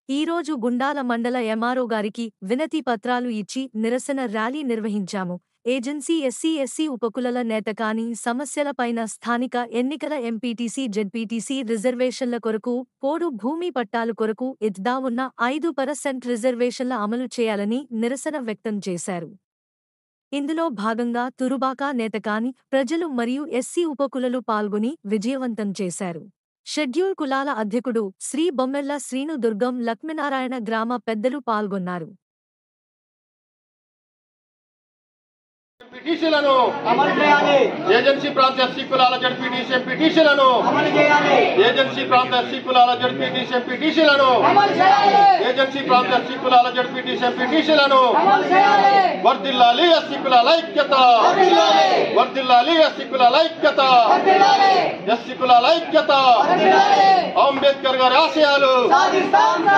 ఈ రోజు గుండాల మండల ఎంఆర్ఓ గారికి వినతి పత్రాలు ఇచ్చి నిరసన ర్యాలీ నిర్వహించాము. ఏజెన్సీ ఎస్సీ ఉపకులాల నేత కాని సమస్యలపైన స్థానిక ఎన్నికల ఎంపీటీసీ జెడ్పీటీసీ రిజర్వేషన్ల కొరకు పోడు భూమి పట్టాలు కొరకు ఇద్దా ఉన్న 5% రిజర్వేషన్ల అమలు చేయాలని నిరసన వ్యక్తం చేశారు. ఇందులో భాగంగా తురుబాక నేతకాని ప్రజలు మరియు ఎస్సీ ఉపకులలు పాల్గొని విజయవంతం చేశారు. షెడ్యూల్ కులాల అధ్యక్షుడు శ్రీ బొమ్మెల్ల శ్రీను దుర్గం లక్ష్మీనారాయణ గ్రామ పెద్దలు పాల్గొన్నారు. పిటిషన్లను అమలు చేయాలి. ఏజెన్సీ ప్రాంత ఎస్సీ కులాల జడ్పీటీసీ పిటిషన్లను అమలు చేయాలి. ఏజెన్సీ ప్రాంత ఎస్సీ కులాల జడ్పీటీసీ పిటిషన్లను అమలు చేయాలి. ఏజెన్సీ ప్రాంత ఎస్సీ కులాల జడ్పీటీసీ పిటిషన్లను అమలు చేయాలి. వర్ధిల్లాలి ఎస్సీ కులాల ఐక్యత, వర్ధిల్లాలి. వర్ధిల్లాలి ఎస్సీ కులాల ఐక్యత, వర్ధిల్లాలి. ఎస్సీ కులాల ఐక్యత, వర్ధిల్లాలి. అంబేద్కర్ గారి ఆశయాలు సాధిస్తాం.